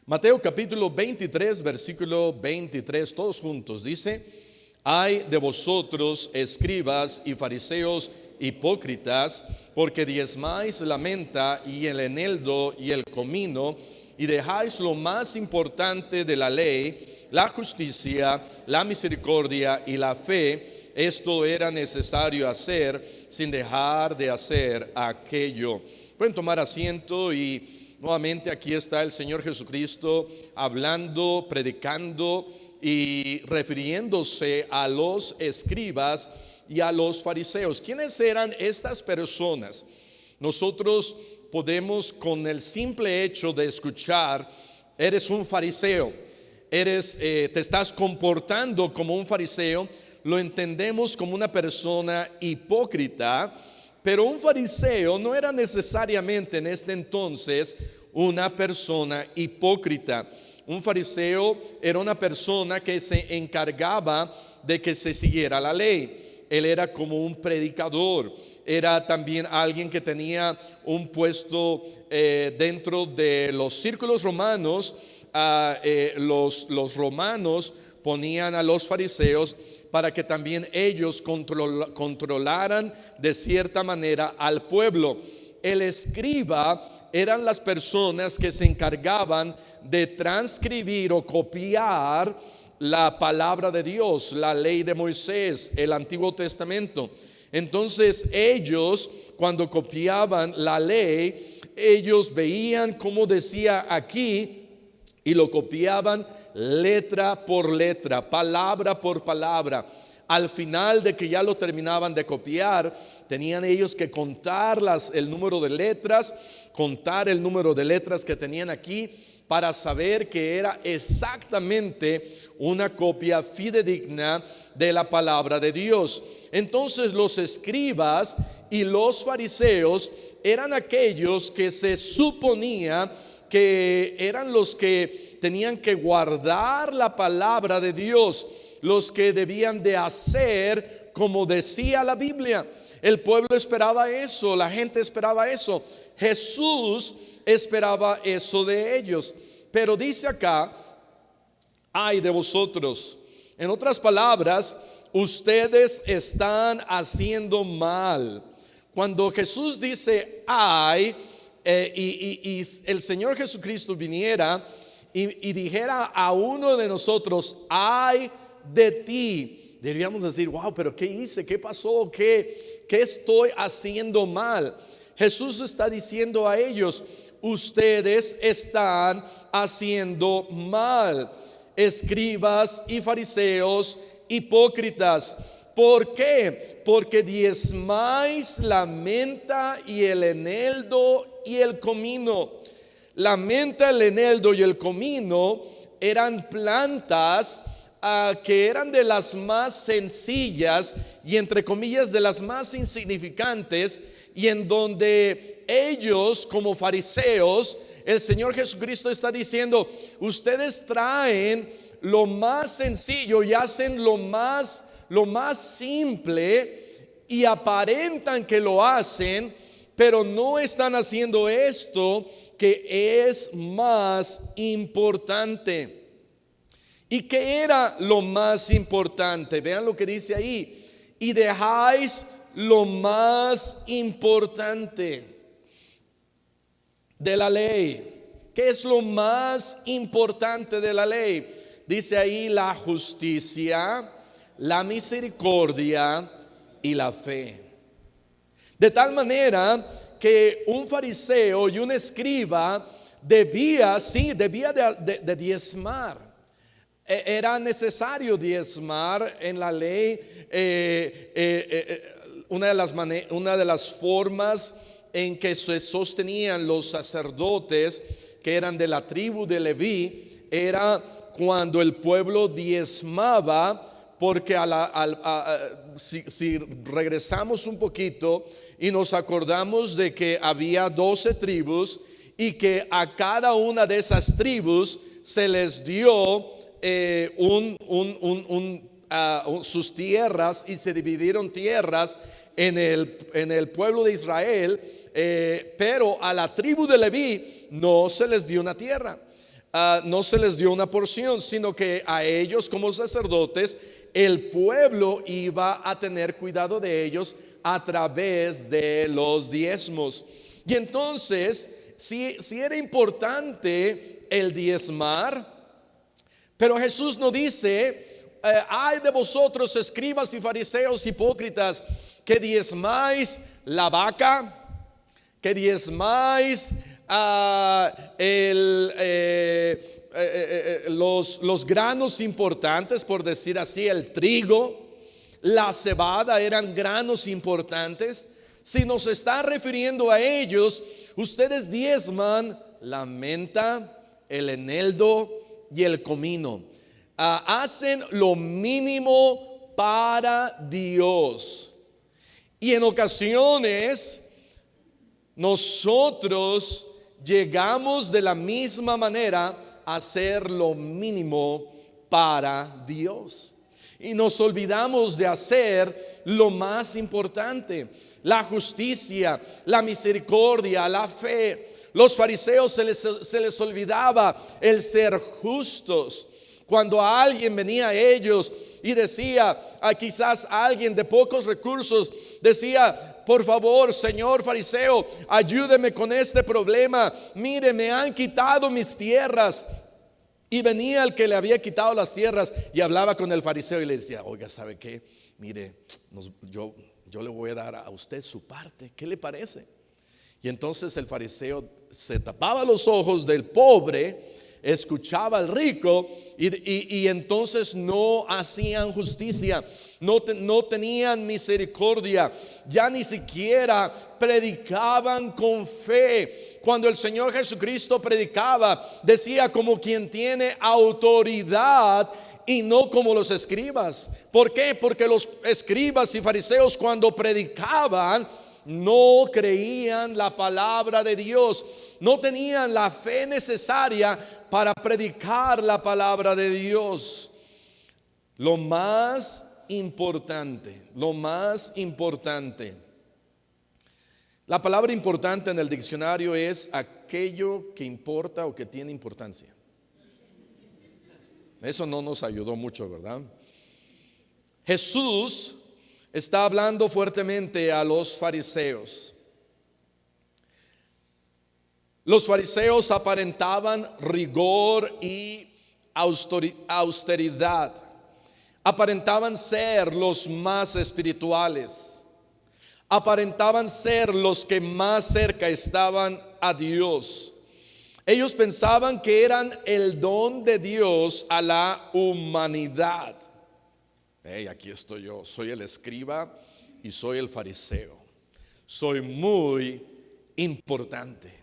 Mateo capítulo 23, versículo 23, todos juntos, dice: Ay de vosotros, escribas y fariseos hipócritas, porque diezmáis la menta y el eneldo y el comino, y dejáis lo más importante de la ley, la justicia, la misericordia y la fe. Esto era necesario hacer sin dejar de hacer aquello. Pueden tomar asiento y nuevamente aquí está el Señor Jesucristo hablando, predicando y refiriéndose a los escribas y a los fariseos. ¿Quiénes eran estas personas? Nosotros podemos, con el simple hecho de escuchar, eres un fariseo, te estás comportando como un fariseo, lo entendemos como una persona hipócrita. Pero un fariseo no era necesariamente en este entonces una persona hipócrita. Un fariseo era una persona que se encargaba de que se siguiera la ley. Él era como un predicador. Era también alguien que tenía un puesto dentro de los círculos romanos. Los romanos ponían a los fariseos para que también ellos controlaran de cierta manera al pueblo. El escriba eran las personas que se encargaban de transcribir o copiar la palabra de Dios, la ley de Moisés, el Antiguo Testamento. Entonces ellos, cuando copiaban la ley, ellos veían como decía aquí y lo copiaban letra por letra, palabra por palabra. Al final de que ya lo terminaban de copiar, tenían ellos que contar el número de letras, contar el número de letras que tenían aquí, para saber que era exactamente una copia fidedigna de la palabra de Dios. Entonces los escribas y los fariseos eran aquellos que se suponía que eran los que tenían que guardar la palabra de Dios, los que debían de hacer como decía la Biblia. El pueblo esperaba eso, la gente esperaba eso, Jesús esperaba eso de ellos. Pero dice acá: ay de vosotros. En otras palabras, ustedes están haciendo mal. Cuando Jesús dice ay, y el Señor Jesucristo viniera y dijera a uno de nosotros: ay de ti, deberíamos decir: wow, pero ¿qué hice? ¿Qué pasó? ¿Qué estoy haciendo mal? Jesús está diciendo a ellos: ustedes están haciendo mal, escribas y fariseos hipócritas. ¿Por qué? Porque diezmáis la menta y el eneldo y el comino. La menta, el eneldo y el comino eran plantas que eran de las más sencillas y, entre comillas, de las más insignificantes, y en donde ellos, como fariseos, el Señor Jesucristo está diciendo: ustedes traen lo más sencillo y hacen lo más simple y aparentan que lo hacen, pero no están haciendo esto que es más importante. ¿Y qué era lo más importante? Vean lo que dice ahí: y dejáis lo más importante de la ley. ¿Qué es lo más importante de la ley? Dice ahí: la justicia, la misericordia y la fe. De tal manera que un fariseo y un escriba debía de diezmar. Era necesario diezmar en la ley. Una de las formas en que se sostenían los sacerdotes que eran de la tribu de Leví era cuando el pueblo diezmaba, porque si regresamos un poquito y nos acordamos de que había 12 tribus y que a cada una de esas tribus se les dio sus tierras, y se dividieron tierras en el pueblo de Israel, pero a la tribu de Leví no se les dio una tierra. no se les dio una porción, sino que a ellos como sacerdotes el pueblo iba a tener cuidado de ellos a través de los diezmos. Y entonces, si era importante el diezmar, pero Jesús no dice, ay de vosotros escribas y fariseos hipócritas, que diezmáis la vaca, que diezmáis los granos importantes, por decir así, el trigo, la cebada eran granos importantes. Si nos está refiriendo a ellos, ustedes diezman la menta, el eneldo y el comino. Hacen lo mínimo para Dios. Y en ocasiones nosotros llegamos de la misma manera a hacer lo mínimo para Dios. Y nos olvidamos de hacer lo más importante: la justicia, la misericordia, la fe. Los fariseos se les olvidaba el ser justos. Cuando alguien venía a ellos y decía, quizás alguien de pocos recursos decía, por favor, señor fariseo, ayúdeme con este problema. Mire, me han quitado mis tierras. Y venía el que le había quitado las tierras y hablaba con el fariseo y le decía, oiga, ¿sabe qué? Mire, yo le voy a dar a usted su parte. ¿Qué le parece? Y entonces el fariseo se tapaba los ojos del pobre, escuchaba al rico y entonces no hacían justicia, no tenían misericordia, ya ni siquiera predicaban con fe. Cuando el Señor Jesucristo predicaba, decía como quien tiene autoridad y no como los escribas. ¿Por qué? Porque los escribas y fariseos, cuando predicaban, no creían la palabra de Dios, no tenían la fe necesaria para predicar la palabra de Dios. Lo más importante, la palabra importante en el diccionario es aquello que importa o que tiene importancia. Eso no nos ayudó mucho, ¿verdad? Jesús está hablando fuertemente a los fariseos. Los fariseos aparentaban rigor y austeridad. Aparentaban ser los más espirituales. Aparentaban ser los que más cerca estaban a Dios. Ellos pensaban que eran el don de Dios a la humanidad. Aquí estoy yo, soy el escriba y soy el fariseo. Soy muy importante.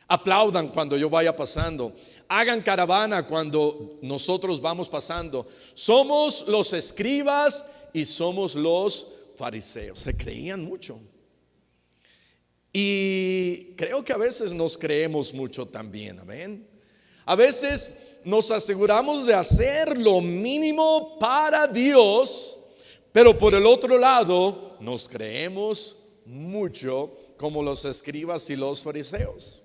Aplaudan cuando yo vaya pasando. Hagan caravana cuando nosotros vamos pasando. Somos los escribas y somos los fariseos. Se creían mucho. Y creo que a veces nos creemos mucho también. Amén. A veces nos aseguramos de hacer lo mínimo para Dios, pero por el otro lado nos creemos mucho como los escribas y los fariseos.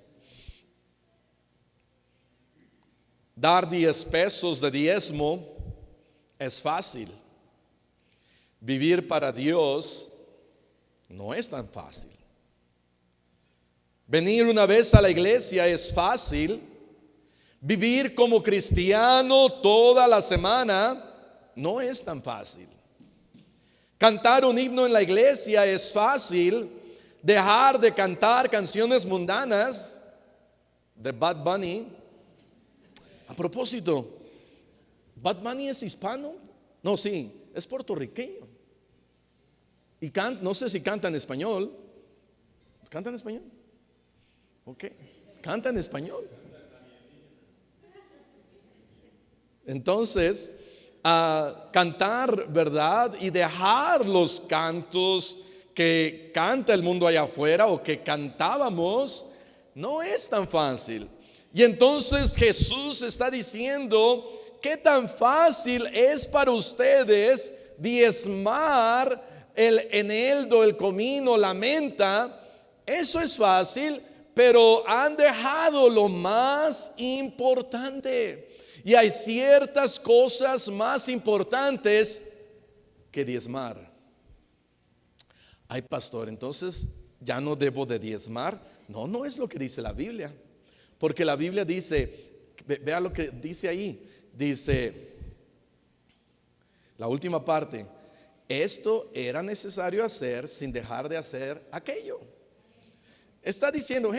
Dar 10 pesos de diezmo es fácil. Vivir para Dios no es tan fácil. Venir una vez a la iglesia es fácil. Vivir como cristiano toda la semana no es tan fácil. Cantar un himno en la iglesia es fácil. Dejar de cantar canciones mundanas de Bad Bunny. A propósito, ¿Bad Bunny es hispano? No, sí, es puertorriqueño. Y no sé si canta en español. ¿Canta en español? Ok, canta en español. Entonces, cantar, ¿verdad? Y dejar los cantos que canta el mundo allá afuera o que cantábamos, no es tan fácil. Y entonces Jesús está diciendo, ¿qué tan fácil es para ustedes diezmar el eneldo, el comino, la menta? Eso es fácil, pero han dejado lo más importante. Y hay ciertas cosas más importantes que diezmar. Ay, pastor, entonces ya no debo de diezmar. No, no es lo que dice la Biblia. Porque la Biblia dice, vea lo que dice ahí. Dice, la última parte, esto era necesario hacer sin dejar de hacer aquello. Está diciendo,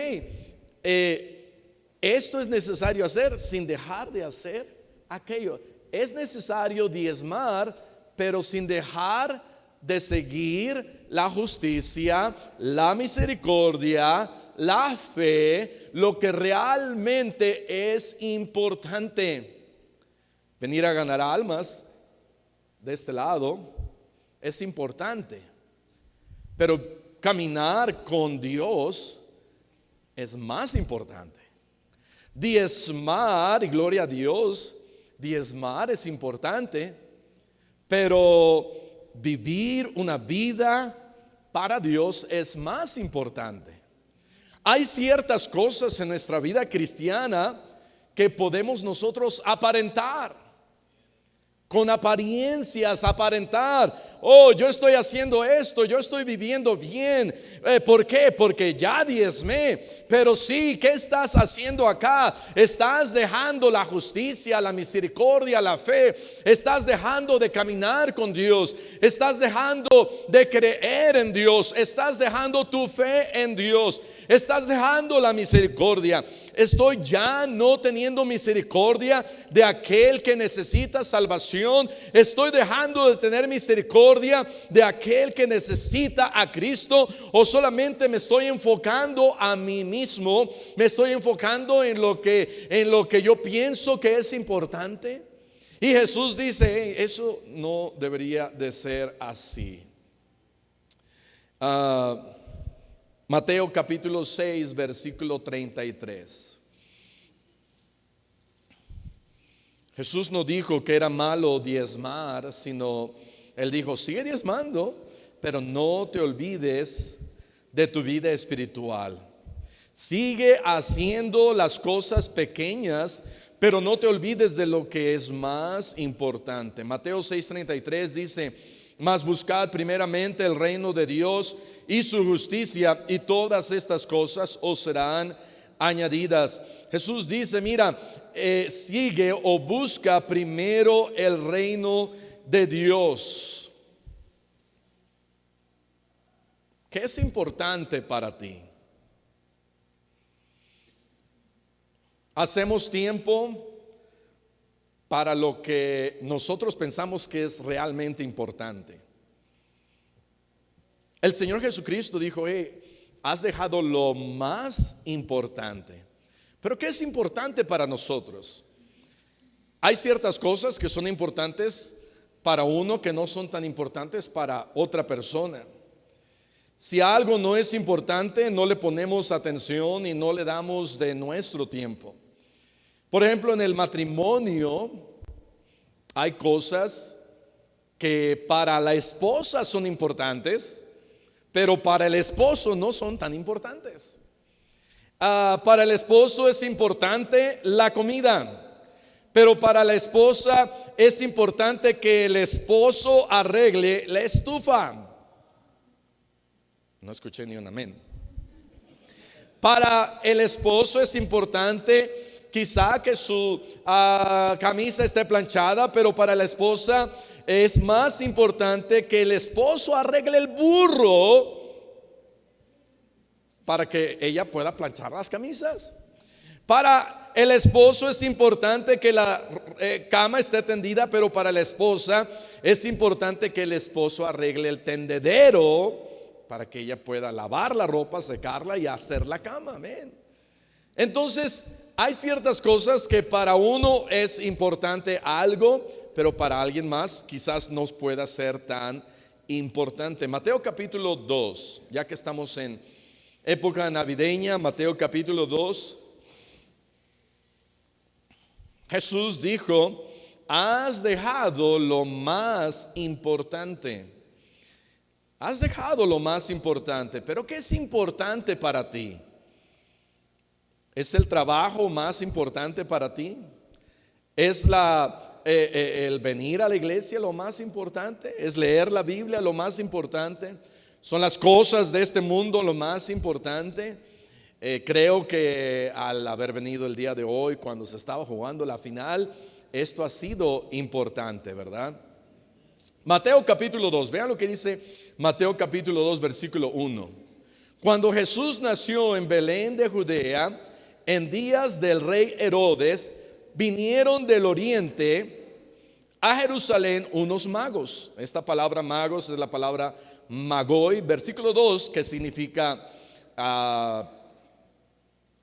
esto es necesario hacer sin dejar de hacer aquello. Es necesario diezmar, pero sin dejar de seguir la justicia, la misericordia, la fe, lo que realmente es importante. Venir a ganar almas de este lado es importante, pero caminar con Dios es más importante. Diezmar, y gloria a Dios, diezmar es importante, pero vivir una vida para Dios es más importante. Hay ciertas cosas en nuestra vida cristiana que podemos nosotros aparentar, con apariencias aparentar. Oh, yo estoy haciendo esto, yo estoy viviendo bien. ¿Por qué? Porque ya diezmé. Pero sí, ¿qué estás haciendo acá? Estás dejando la justicia, la misericordia, la fe. Estás dejando de caminar con Dios. Estás dejando de creer en Dios. Estás dejando tu fe en Dios. Estás dejando la misericordia. Estoy ya no teniendo misericordia de aquel que necesita salvación. Estoy dejando de tener misericordia de aquel que necesita a Cristo. O solamente me estoy enfocando a mí mismo. Me estoy enfocando en lo que yo pienso que es importante. Y Jesús dice, eso no debería de ser así. Mateo capítulo 6 versículo 33. Jesús no dijo que era malo diezmar, sino Él dijo, sigue diezmando, pero no te olvides de tu vida espiritual. Sigue haciendo las cosas pequeñas, pero no te olvides de lo que es más importante. Mateo 6:33 dice, mas buscad primeramente el reino de Dios y su justicia, y todas estas cosas os serán añadidas. Jesús dice, mira, sigue o busca primero el reino de Dios. ¿Qué es importante para ti? Hacemos tiempo para lo que nosotros pensamos que es realmente importante. El Señor Jesucristo dijo, has dejado lo más importante. Pero ¿qué es importante para nosotros? Hay ciertas cosas que son importantes para uno que no son tan importantes para otra persona. Si algo no es importante, no le ponemos atención y no le damos de nuestro tiempo. Por ejemplo, en el matrimonio hay cosas que para la esposa son importantes, pero para el esposo no son tan importantes. Para el esposo es importante la comida, pero para la esposa es importante que el esposo arregle la estufa. No escuché ni un amén. Para el esposo es importante quizá que su camisa esté planchada, pero para la esposa es más importante que el esposo arregle el burro para que ella pueda planchar las camisas. Para el esposo es importante que la cama esté tendida, pero para la esposa es importante que el esposo arregle el tendedero para que ella pueda lavar la ropa, secarla y hacer la cama. Amén. Entonces hay ciertas cosas que para uno es importante algo, pero para alguien más quizás no pueda ser tan importante. Mateo capítulo 2, ya que estamos en época navideña, Mateo capítulo 2. Jesús dijo, has dejado lo más importante. Has dejado lo más importante. Pero ¿qué es importante para ti? ¿Es el trabajo más importante para ti? ¿Es el venir a la iglesia lo más importante? ¿Es leer la Biblia lo más importante? ¿Son las cosas de este mundo lo más importante? Creo que al haber venido el día de hoy, cuando se estaba jugando la final, esto ha sido importante, ¿verdad? Mateo capítulo 2, vean lo que dice Mateo capítulo 2, versículo 1. Cuando Jesús nació en Belén de Judea, en días del rey Herodes, vinieron del oriente a Jerusalén unos magos. Esta palabra magos es la palabra magoi, versículo 2, que significa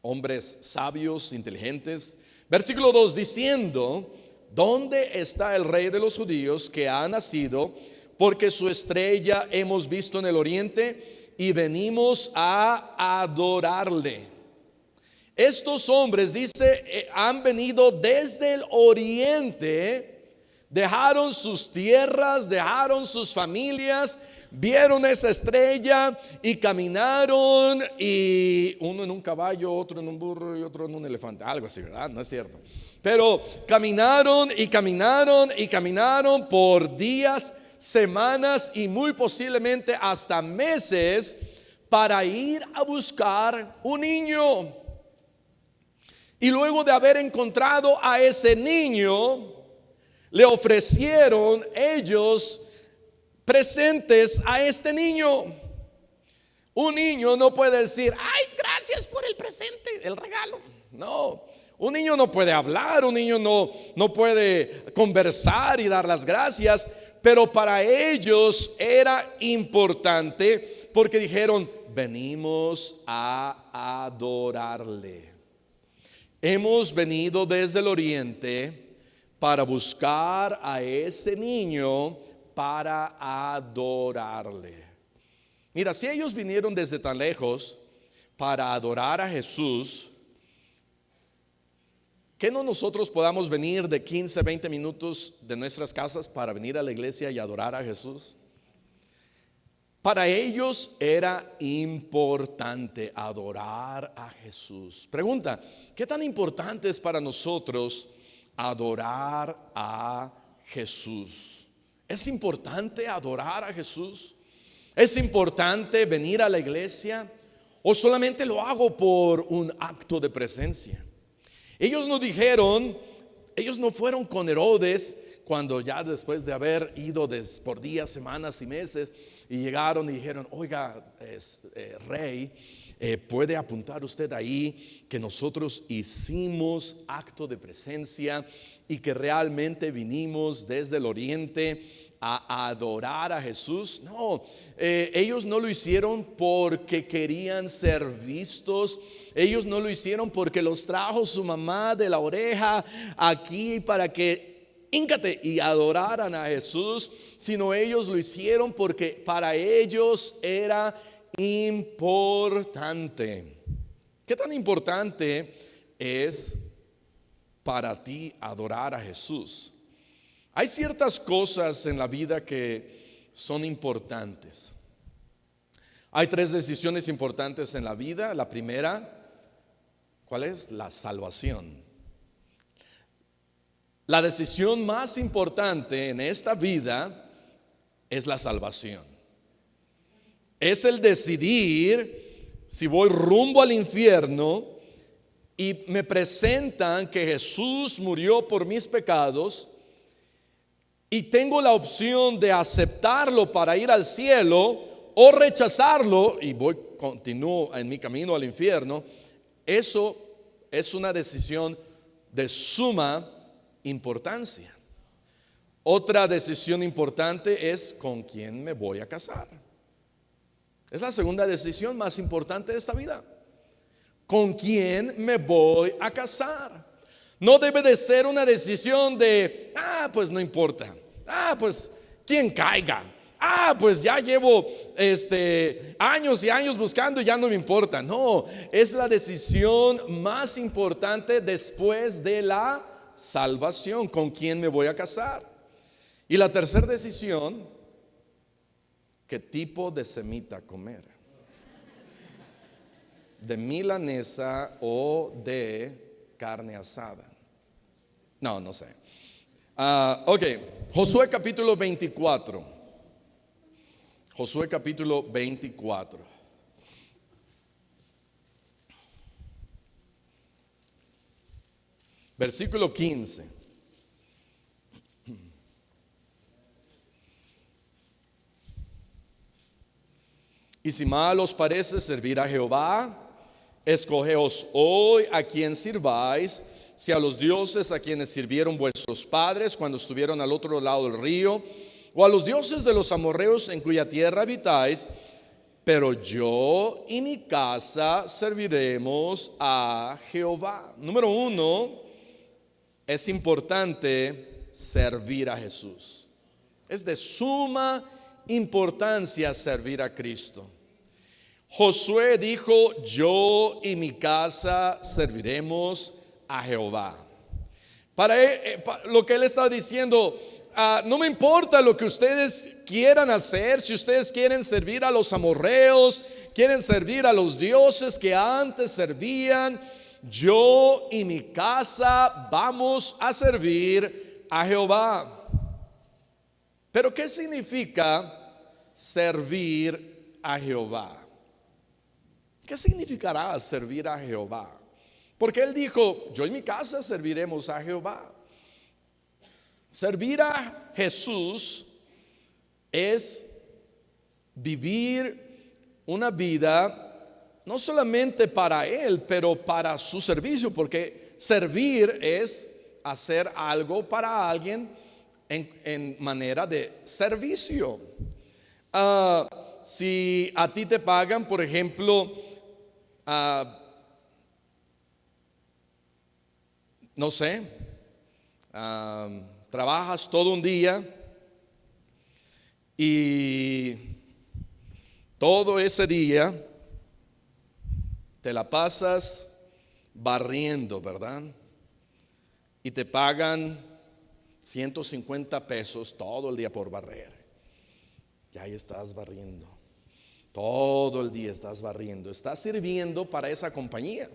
hombres sabios, inteligentes. Versículo 2, diciendo: ¿dónde está el rey de los judíos que ha nacido? Porque su estrella hemos visto en el oriente y venimos a adorarle. Estos hombres, dice, han venido desde el oriente, dejaron sus tierras, dejaron sus familias, vieron esa estrella y caminaron, y uno en un caballo, otro en un burro y otro en un elefante, algo así, ¿verdad? No es cierto. Pero caminaron y caminaron y caminaron por días, semanas y muy posiblemente hasta meses para ir a buscar un niño. Y luego de haber encontrado a ese niño, le ofrecieron ellos presentes a este niño. Un niño no puede decir: ay, gracias por el presente, el regalo. No, un niño no puede hablar, un niño no puede conversar y dar las gracias. Pero para ellos era importante, porque dijeron: venimos a adorarle. Hemos venido desde el oriente para buscar a ese niño, para adorarle. Mira, si ellos vinieron desde tan lejos para adorar a Jesús, ¿que no nosotros podamos venir de 15, 20 minutos de nuestras casas para venir a la iglesia y adorar a Jesús? Para ellos era importante adorar a Jesús. Pregunta: ¿qué tan importante es para nosotros adorar a Jesús? ¿Es importante adorar a Jesús? ¿Es importante venir a la iglesia? ¿O solamente lo hago por un acto de presencia? Ellos no dijeron, ellos no fueron con Herodes cuando ya después de haber ido por días, semanas y meses, y llegaron y dijeron: oiga, rey, puede apuntar usted ahí que nosotros hicimos acto de presencia y que realmente vinimos desde el oriente a adorar a Jesús. No, ellos no lo hicieron porque querían ser vistos. Ellos no lo hicieron porque los trajo su mamá de la oreja aquí para que híncate y adoraran a Jesús, sino ellos lo hicieron porque para ellos era importante. ¿Qué tan importante es para ti adorar a Jesús? Hay ciertas cosas en la vida que son importantes. Hay 3 decisiones importantes en la vida. La primera, ¿cuál es? La salvación. La decisión más importante en esta vida es la salvación. Es el decidir si voy rumbo al infierno y me presentan que Jesús murió por mis pecados y tengo la opción de aceptarlo para ir al cielo o rechazarlo y continúo en mi camino al infierno. Eso es una decisión de suma importancia. Otra decisión importante es con quién me voy a casar. Es la segunda decisión más importante de esta vida. ¿Con quién me voy a casar? No debe de ser una decisión de pues no importa. Pues quien caiga. Pues ya llevo años y años buscando y ya no me importa. No, es la decisión más importante después de la salvación. ¿Con quién me voy a casar? Y la tercera decisión: ¿qué tipo de semita comer? ¿De milanesa o de carne asada? No, no sé. Ok, Josué capítulo 24. Josué capítulo 24. Versículo 15. Y si mal os parece servir a Jehová, escogeos hoy a quien sirváis, si a los dioses a quienes sirvieron vuestros padres cuando estuvieron al otro lado del río, o a los dioses de los amorreos en cuya tierra habitáis, pero yo y mi casa serviremos a Jehová. Número uno, es importante servir a Jesús. Es de suma importancia servir a Cristo. Josué dijo: yo y mi casa serviremos a Jehová. Para lo que él está diciendo, no me importa lo que ustedes quieran hacer. Si ustedes quieren servir a los amorreos, quieren servir a los dioses que antes servían, yo y mi casa vamos a servir a Jehová. Pero ¿qué significa servir a Jehová? ¿Qué significará servir a Jehová? Porque él dijo: yo y mi casa serviremos a Jehová. Servir a Jesús es vivir una vida no solamente para Él, pero para su servicio, porque servir es hacer algo para alguien en manera de servicio. Si a ti te pagan, por ejemplo, no sé, trabajas todo un día y todo ese día te la pasas barriendo, ¿verdad? Y te pagan 150 pesos todo el día por barrer. Y ahí estás barriendo. Todo el día estás barriendo. Estás sirviendo para esa compañía.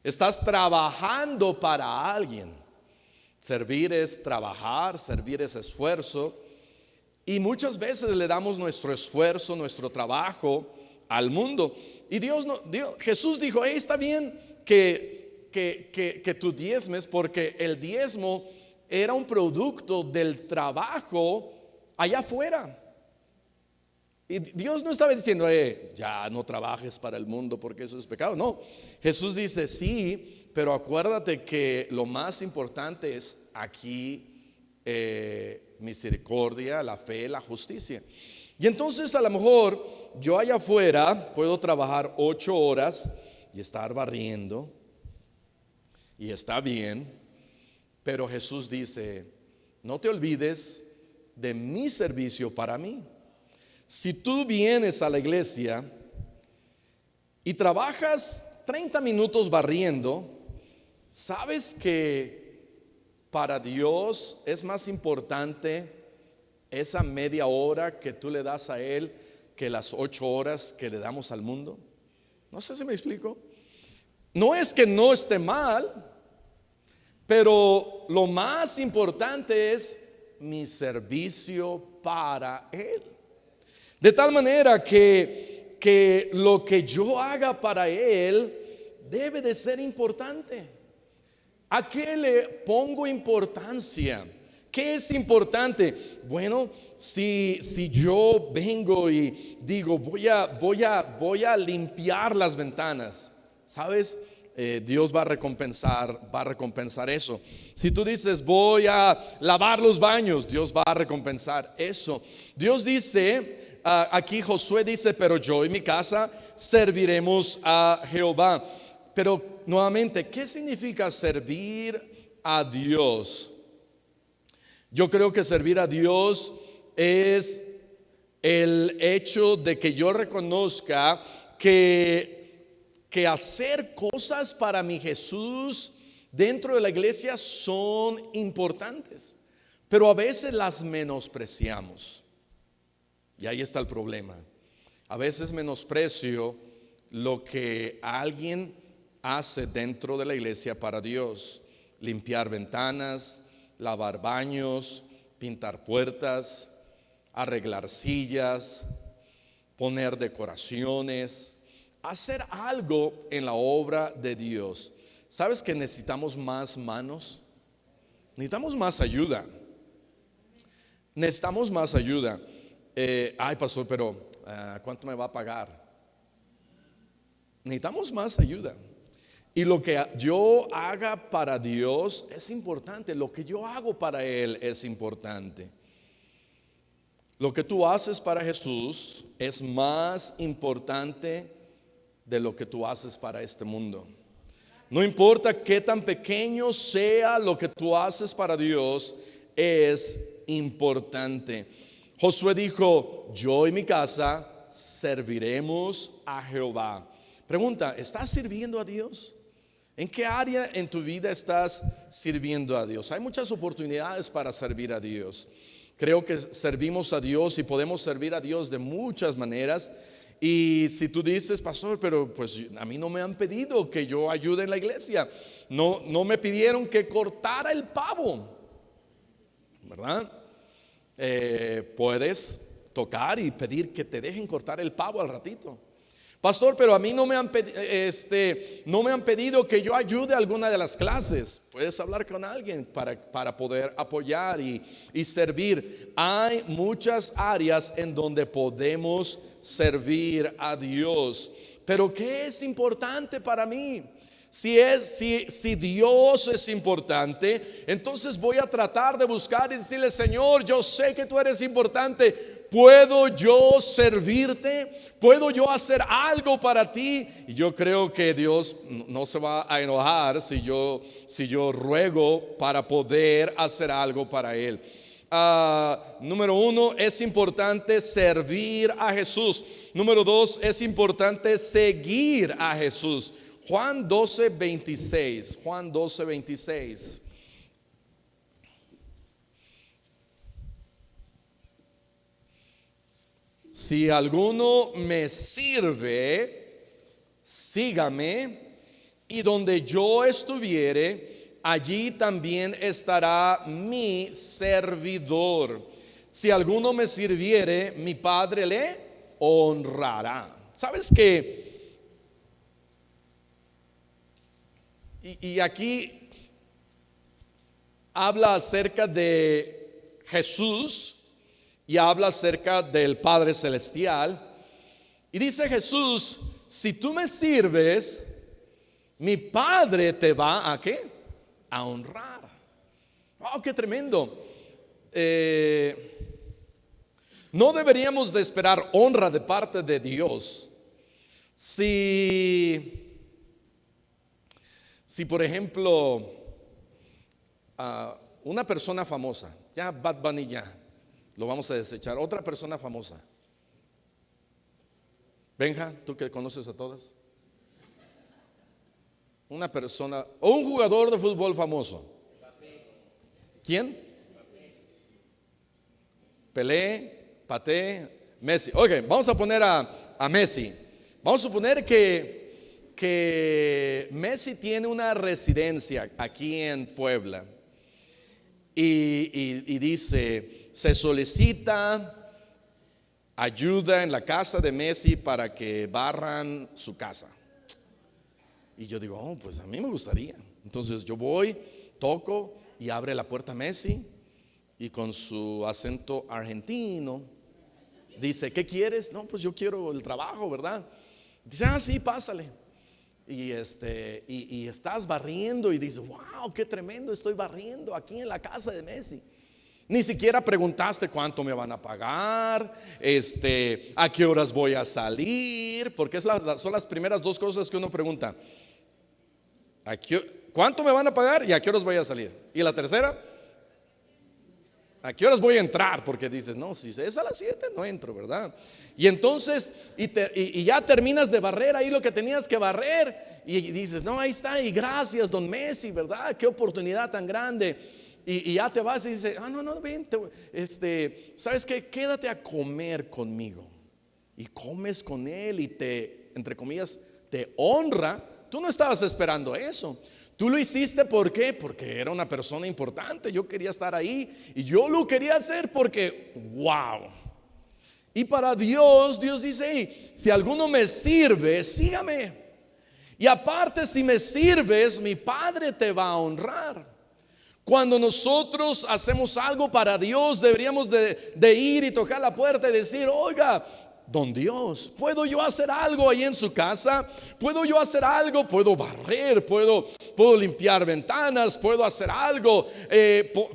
Estás trabajando para alguien. Servir es trabajar, servir es esfuerzo. Y muchas veces le damos nuestro esfuerzo, nuestro trabajo al mundo. Y Jesús dijo: hey, está bien que tú diezmes, porque el diezmo era un producto del trabajo allá afuera. Y Dios no estaba diciendo: ya no trabajes para el mundo porque eso es pecado. No, Jesús dice: sí, pero acuérdate que lo más importante es aquí misericordia, la fe, la justicia. Y entonces a lo mejor yo allá afuera puedo trabajar 8 horas y estar barriendo, y está bien, pero Jesús dice: no te olvides de mi servicio para mí. Si tú vienes a la iglesia y trabajas 30 minutos barriendo, ¿sabes que para Dios es más importante esa media hora que tú le das a Él que las 8 horas que le damos al mundo? No sé si me explico. No es que no esté mal, pero lo más importante es mi servicio para Él. De tal manera que lo que yo haga para Él debe de ser importante. ¿A qué le pongo importancia? ¿Qué es importante? Bueno, si yo vengo y digo voy a limpiar las ventanas, ¿sabes? Dios va a recompensar eso. Si tú dices voy a lavar los baños, Dios va a recompensar eso. Dios dice, aquí Josué dice: pero yo y mi casa serviremos a Jehová. Pero nuevamente, ¿qué significa servir a Dios? Yo creo que servir a Dios es el hecho de que yo reconozca que hacer cosas para mi Jesús dentro de la iglesia son importantes, pero a veces las menospreciamos. Y ahí está el problema. A veces menosprecio lo que alguien hace dentro de la iglesia para Dios: limpiar ventanas, lavar baños, pintar puertas, arreglar sillas, poner decoraciones, hacer algo en la obra de Dios. ¿Sabes que necesitamos más manos? Necesitamos más ayuda. Necesitamos más ayuda. Ay, pastor, pero ¿cuánto me va a pagar? Necesitamos más ayuda. Y lo que yo haga para Dios es importante. Lo que yo hago para Él es importante. Lo que tú haces para Jesús es más importante de lo que tú haces para este mundo. No importa qué tan pequeño sea lo que tú haces para Dios, es importante. Josué dijo: yo y mi casa serviremos a Jehová. Pregunta: ¿estás sirviendo a Dios? ¿En qué área en tu vida estás sirviendo a Dios? Hay muchas oportunidades para servir a Dios. Creo que servimos a Dios y podemos servir a Dios de muchas maneras. Y si tú dices: pastor, pero pues a mí no me han pedido que yo ayude en la iglesia, no me pidieron que cortara el pavo, ¿verdad? Puedes tocar y pedir que te dejen cortar el pavo al ratito. Pastor, pero a mí no me han pedido que yo ayude a alguna de las clases. Puedes hablar con alguien para poder apoyar y servir. Hay muchas áreas en donde podemos servir a Dios. Pero ¿qué es importante para mí? Si Dios es importante, entonces voy a tratar de buscar y decirle: Señor, yo sé que tú eres importante. ¿Puedo yo servirte? ¿Puedo yo hacer algo para ti? Y yo creo que Dios no se va a enojar si yo ruego para poder hacer algo para Él. Número 1, es importante servir a Jesús. Número 2, es importante seguir a Jesús. Juan 12:26. Juan 12:26. Si alguno me sirve, sígame, y donde yo estuviere, allí también estará mi servidor. Si alguno me sirviere, mi Padre le honrará. ¿Sabes qué? Y aquí habla acerca de Jesús y habla acerca del Padre Celestial. Y dice Jesús: si tú me sirves, mi Padre te va ¿a qué? A honrar. ¡Wow, qué tremendo! No deberíamos de esperar honra de parte de Dios si por ejemplo, una persona famosa, ya Bad Bunny ya lo vamos a desechar, otra persona famosa. Benja, tú que conoces a todas. Una persona o un jugador de fútbol famoso. ¿Quién? Pelé, Paté, Messi. Ok, vamos a poner a Messi. Vamos a suponer que Messi tiene una residencia aquí en Puebla y dice: se solicita ayuda en la casa de Messi para que barran su casa. Y yo digo: oh, pues a mí me gustaría. Entonces yo voy, toco y abre la puerta Messi, y con su acento argentino dice: ¿qué quieres? No, pues yo quiero el trabajo, ¿verdad? Dice: sí, pásale. Y estás barriendo y dices: wow, qué tremendo, estoy barriendo aquí en la casa de Messi. Ni siquiera preguntaste cuánto me van a pagar, a qué horas voy a salir, porque son las primeras dos cosas que uno pregunta: ¿cuánto me van a pagar y a qué horas voy a salir? Y la tercera: ¿a qué horas voy a entrar? Porque dices: no, si es a las 7 no entro, ¿verdad? Y entonces y ya terminas de barrer ahí lo que tenías que barrer, y dices: no, ahí está, y gracias, don Messi, ¿verdad? Qué oportunidad tan grande. Y ya te vas y dices: no, ven, ¿sabes qué? Quédate a comer conmigo. Y comes con él y te entre comillas, te honra, tú no estabas esperando eso. Tú lo hiciste, ¿por qué? Porque era una persona importante, yo quería estar ahí y yo lo quería hacer porque, wow. Y para Dios, Dios dice, hey, si alguno me sirve, sígame. Y aparte, si me sirves, mi Padre te va a honrar. Cuando nosotros hacemos algo para Dios, deberíamos de ir y tocar la puerta y decir, oiga, don Dios, ¿puedo yo hacer algo ahí en su casa? ¿Puedo yo hacer algo? ¿Puedo barrer? ¿Puedo limpiar ventanas? ¿Puedo hacer algo?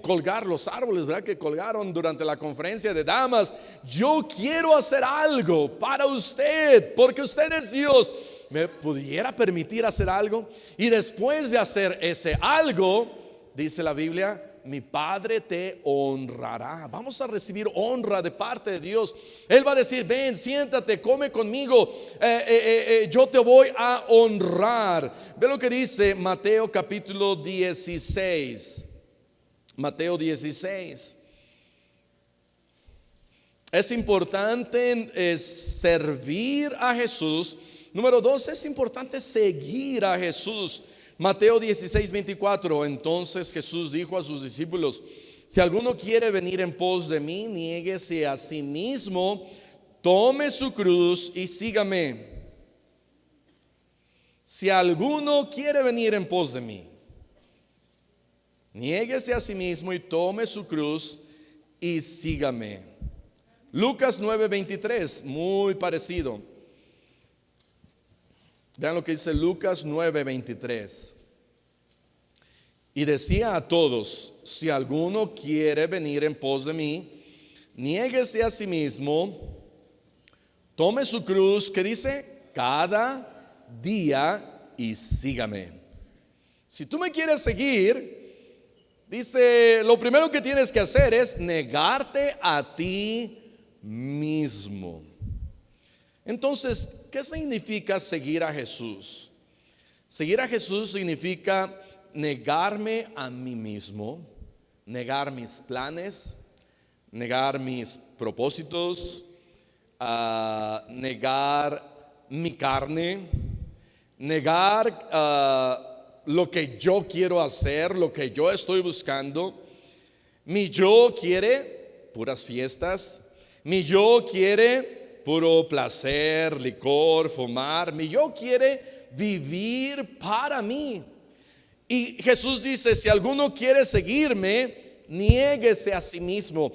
Colgar los árboles, ¿verdad? Que colgaron durante la conferencia de damas. Yo quiero hacer algo para usted, porque usted es Dios. ¿Me pudiera permitir hacer algo? Y después de hacer ese algo, dice la Biblia, mi Padre te honrará. Vamos a recibir honra de parte de Dios. Él va a decir, ven, siéntate, come conmigo, yo te voy a honrar. Ve lo que dice Mateo capítulo 16. Mateo 16. Es importante servir a Jesús. Número 2, es importante seguir a Jesús. Mateo 16, 24. Entonces Jesús dijo a sus discípulos, si alguno quiere venir en pos de mí, niéguese a sí mismo, tome su cruz y sígame. Si alguno quiere venir en pos de mí, niéguese a sí mismo y tome su cruz y sígame. Lucas 9, 23, muy parecido. Vean lo que dice Lucas 9, 23. Y decía a todos, si alguno quiere venir en pos de mí, niéguese a sí mismo, tome su cruz, que dice, cada día y sígame. Si tú me quieres seguir, dice, lo primero que tienes que hacer es negarte a ti mismo. Entonces, ¿qué significa seguir a Jesús? Seguir a Jesús significa negarme a mí mismo, negar mis planes, negar mis propósitos, negar mi carne, negar lo que yo quiero hacer, lo que yo estoy buscando. Mi yo quiere puras fiestas, mi yo quiere puro placer, licor, fumar. Mi yo quiere vivir para mí. Y Jesús dice, si alguno quiere seguirme, niéguese a sí mismo.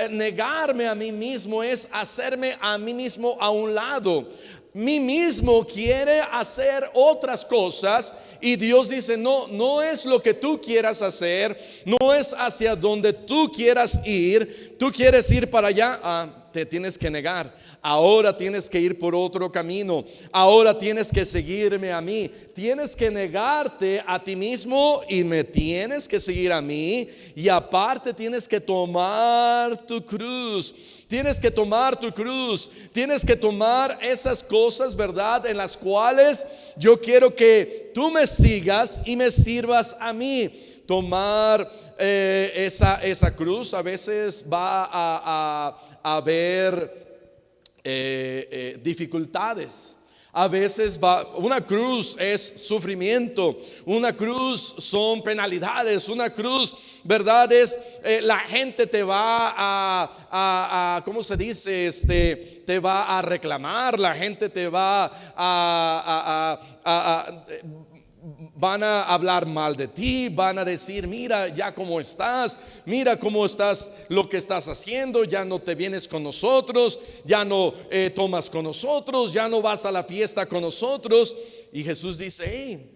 Negarme a mí mismo es hacerme a mí mismo a un lado. Mí mismo quiere hacer otras cosas y Dios dice, no es lo que tú quieras hacer, no es hacia donde tú quieras ir. Tú quieres ir para allá, te tienes que negar. Ahora tienes que ir por otro camino. Ahora tienes que seguirme a mí. Tienes que negarte a ti mismo y me tienes que seguir a mí. Y aparte tienes que tomar tu cruz. Tienes que tomar tu cruz. Tienes que tomar esas cosas, ¿verdad? En las cuales yo quiero que tú me sigas y me sirvas a mí. Tomar esa cruz a veces va a haber dificultades. A veces una cruz es sufrimiento, una cruz son penalidades, una cruz, verdad, es la gente te va a ¿cómo se dice? Te va a reclamar, la gente te va van a hablar mal de ti, van a decir, mira ya cómo estás, mira cómo estás, lo que estás haciendo, ya no te vienes con nosotros, ya no tomas con nosotros, ya no vas a la fiesta con nosotros. Y Jesús dice, hey,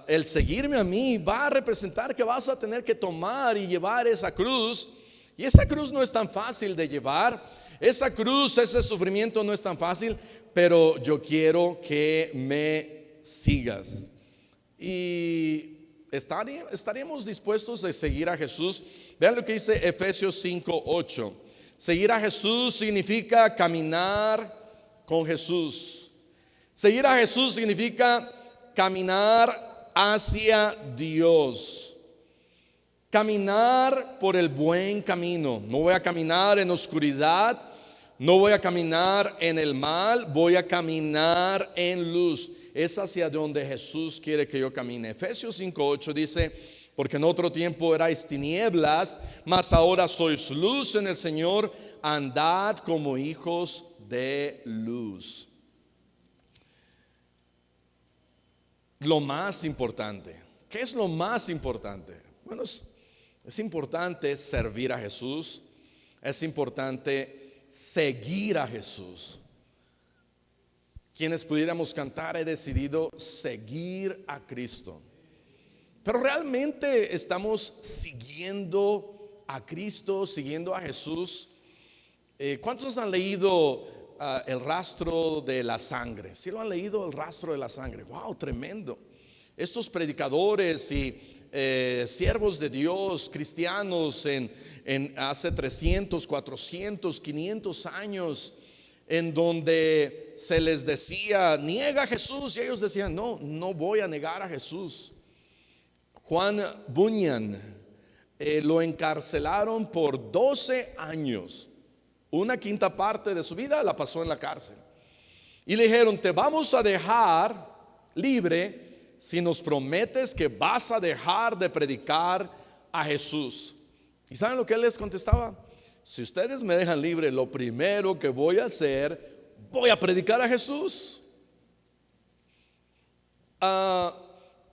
el seguirme a mí va a representar que vas a tener que tomar y llevar esa cruz. Y esa cruz no es tan fácil de llevar, esa cruz, ese sufrimiento no es tan fácil, pero yo quiero que me sigas. Y estaríamos dispuestos a seguir a Jesús. Vean lo que dice Efesios 5:8. Seguir a Jesús significa caminar con Jesús. Seguir a Jesús significa caminar hacia Dios. Caminar por el buen camino. No voy a caminar en oscuridad, No voy a caminar en el mal, voy a caminar en luz. Es hacia donde Jesús quiere que yo camine. Efesios 5:8 dice: porque en otro tiempo erais tinieblas, mas ahora sois luz en el Señor, andad como hijos de luz. Lo más importante, ¿qué es lo más importante? Bueno, es importante servir a Jesús, es importante seguir a Jesús. Quienes pudiéramos cantar: he decidido seguir a Cristo. Pero realmente estamos siguiendo a Cristo, siguiendo a Jesús. ¿Cuántos han leído El rastro de la sangre? ¿Sí lo han leído, El rastro de la sangre? ¡Wow! Tremendo. Estos predicadores y siervos de Dios, cristianos en hace 300, 400, 500 años, en donde se les decía: niega a Jesús, y ellos decían: no, no voy a negar a Jesús. Juan Bunyan lo encarcelaron por 12 años. Una quinta parte de su vida la pasó en la cárcel. Y le dijeron: te vamos a dejar libre si nos prometes que vas a dejar de predicar a Jesús. ¿Y saben lo que él les contestaba? Si ustedes me dejan libre, lo primero que voy a hacer, voy a predicar a Jesús.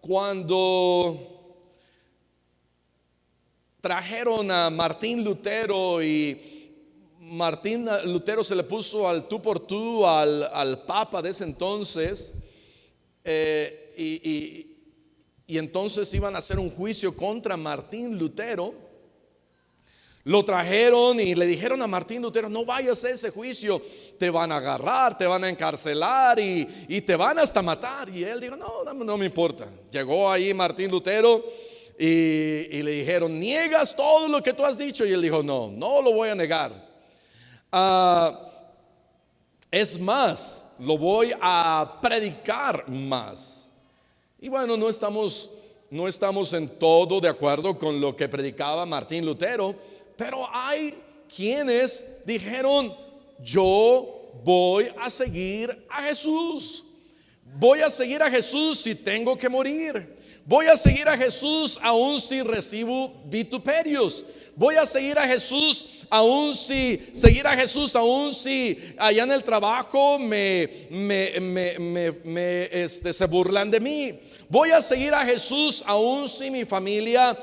Cuando trajeron a Martín Lutero y Martín Lutero se le puso al tú por tú al Papa de ese entonces, y entonces iban a hacer un juicio contra Martín Lutero. Lo trajeron y le dijeron a Martín Lutero: no vayas a ese juicio, te van a agarrar, te van a encarcelar y te van hasta matar. Y él dijo: no me importa. Llegó ahí Martín Lutero y le dijeron: niegas todo lo que tú has dicho. Y él dijo: no lo voy a negar. Es más, lo voy a predicar más. Y bueno, no estamos en todo de acuerdo con lo que predicaba Martín Lutero, pero hay quienes dijeron: yo voy a seguir a Jesús. Voy a seguir a Jesús si tengo que morir. Voy a seguir a Jesús aun si recibo vituperios. Voy a seguir a Jesús aun si allá en el trabajo se burlan de mí. Voy a seguir a Jesús aun si mi familia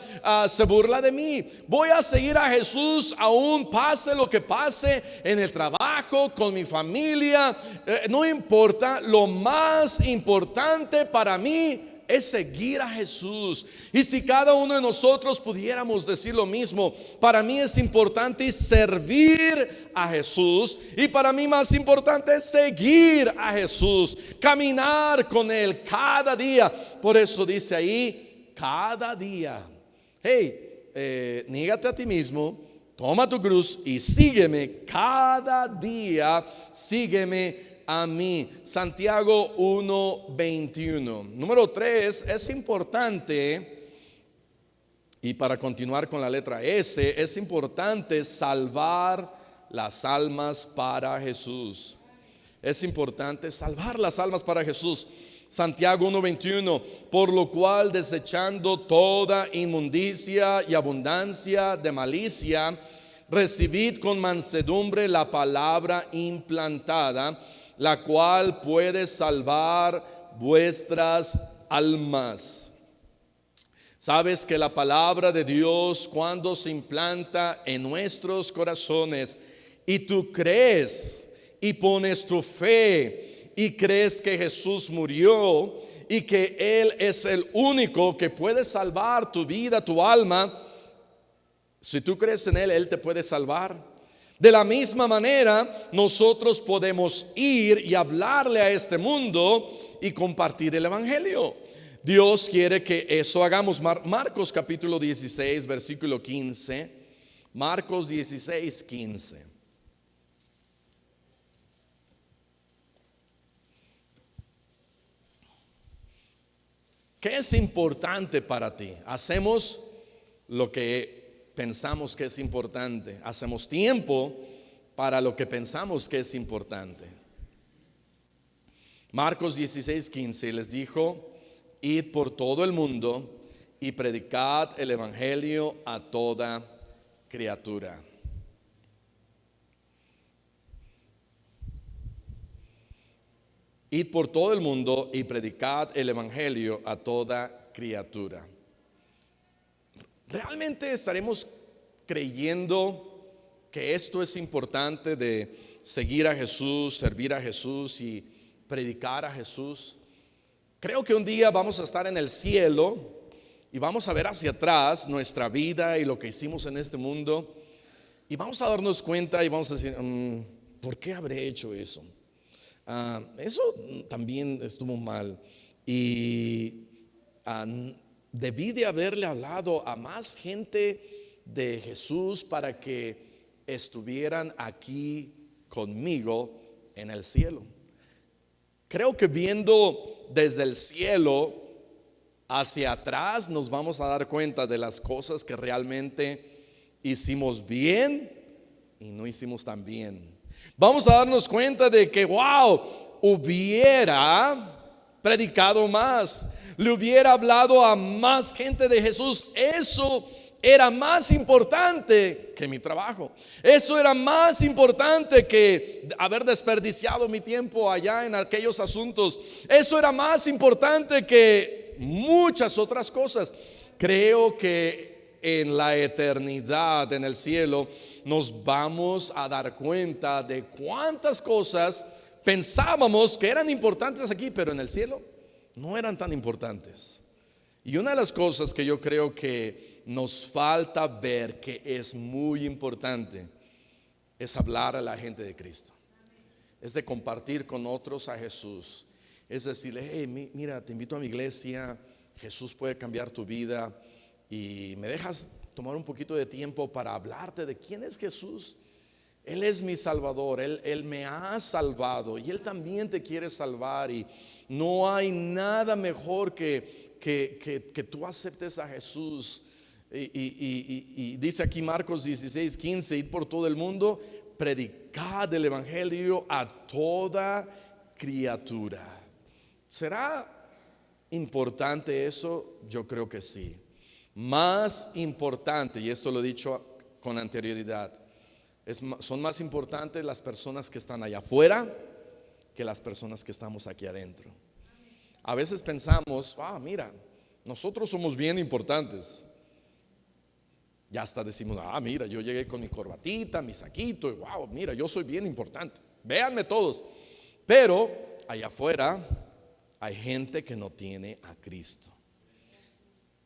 se burla de mí. Voy a seguir a Jesús aun pase lo que pase en el trabajo, con mi familia. No importa, lo más importante para mí es seguir a Jesús. Y si cada uno de nosotros pudiéramos decir lo mismo: para mí es importante servir a Jesús, y para mí más importante es seguir a Jesús, caminar con Él cada día. Por eso dice ahí: cada día. Hey, nígate a ti mismo, toma tu cruz y sígueme. Cada día sígueme a mí. Santiago 1:21. Número 3, es importante, y para continuar con la letra S, es importante salvar las almas para Jesús. Es importante salvar las almas para Jesús. Santiago 1:21: por lo cual, desechando toda inmundicia y abundancia de malicia, recibid con mansedumbre la palabra implantada, la cual puede salvar vuestras almas. Sabes que la palabra de Dios, cuando se implanta en nuestros corazones y tú crees y pones tu fe y crees que Jesús murió y que Él es el único que puede salvar tu vida, tu alma, si tú crees en Él, Él te puede salvar. De la misma manera, nosotros podemos ir y hablarle a este mundo y compartir el evangelio. Dios quiere que eso hagamos. Marcos capítulo 16, versículo 15. Marcos 16, 15. ¿Qué es importante para ti? Hacemos lo que pensamos que es importante. Hacemos tiempo para lo que pensamos que es importante. Marcos 16:15 les dijo: id por todo el mundo y predicad el evangelio a toda criatura. Id por todo el mundo y predicad el evangelio a toda criatura. ¿Realmente estaremos creyendo que esto es importante, de seguir a Jesús, servir a Jesús y predicar a Jesús? Creo que un día vamos a estar en el cielo y vamos a ver hacia atrás nuestra vida y lo que hicimos en este mundo, y vamos a darnos cuenta y vamos a decir: ¿por qué habré hecho eso? Eso también estuvo mal, y debí de haberle hablado a más gente de Jesús para que estuvieran aquí conmigo en el cielo. Creo que viendo desde el cielo hacia atrás nos vamos a dar cuenta de las cosas que realmente hicimos bien y no hicimos tan bien. Vamos a darnos cuenta de que, wow, hubiera predicado más, le hubiera hablado a más gente de Jesús. Eso era más importante que mi trabajo. Eso era más importante que haber desperdiciado mi tiempo allá en aquellos asuntos. Eso era más importante que muchas otras cosas. Creo que en la eternidad, en el cielo, nos vamos a dar cuenta de cuántas cosas pensábamos que eran importantes aquí, pero en el cielo no eran tan importantes. Y una de las cosas que yo creo que nos falta ver, que es muy importante, es hablar a la gente de Cristo. Es de compartir con otros a Jesús. Es decirle: hey, mira, te invito a mi iglesia, Jesús puede cambiar tu vida, y me dejas tomar un poquito de tiempo para hablarte de quién es Jesús. Él es mi Salvador, Él me ha salvado y Él también te quiere salvar, y no hay nada mejor que tú aceptes a Jesús. Y dice aquí Marcos 16:15: id por todo el mundo, predicad el evangelio a toda criatura. ¿Será importante eso? Yo creo que sí. Más importante, y esto lo he dicho con anterioridad, son más importantes las personas que están allá afuera que las personas que estamos aquí adentro. A veces pensamos: mira, nosotros somos bien importantes. Ya hasta decimos: mira, yo llegué con mi corbatita, mi saquito, y wow, mira, yo soy bien importante, véanme todos. Pero allá afuera hay gente que no tiene a Cristo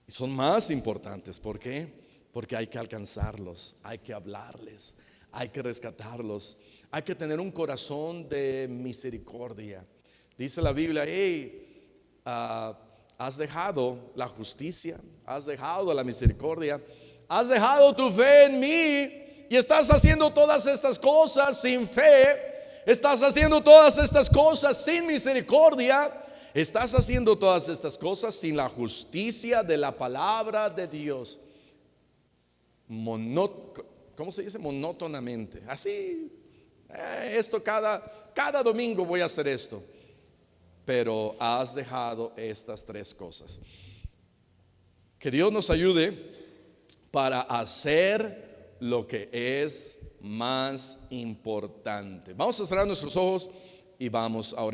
y son más importantes. ¿Por qué? Porque hay que alcanzarlos, hay que hablarles, hay que rescatarlos, hay que tener un corazón de misericordia. Dice la Biblia: has dejado la justicia, has dejado la misericordia, has dejado tu fe en mí, y estás haciendo todas estas cosas sin fe, estás haciendo todas estas cosas sin misericordia, estás haciendo todas estas cosas sin la justicia de la palabra de Dios. ¿Cómo se dice? Monótonamente. Así, esto cada domingo voy a hacer esto. Pero has dejado estas tres cosas. Que Dios nos ayude para hacer lo que es más importante. Vamos a cerrar nuestros ojos y vamos a orar.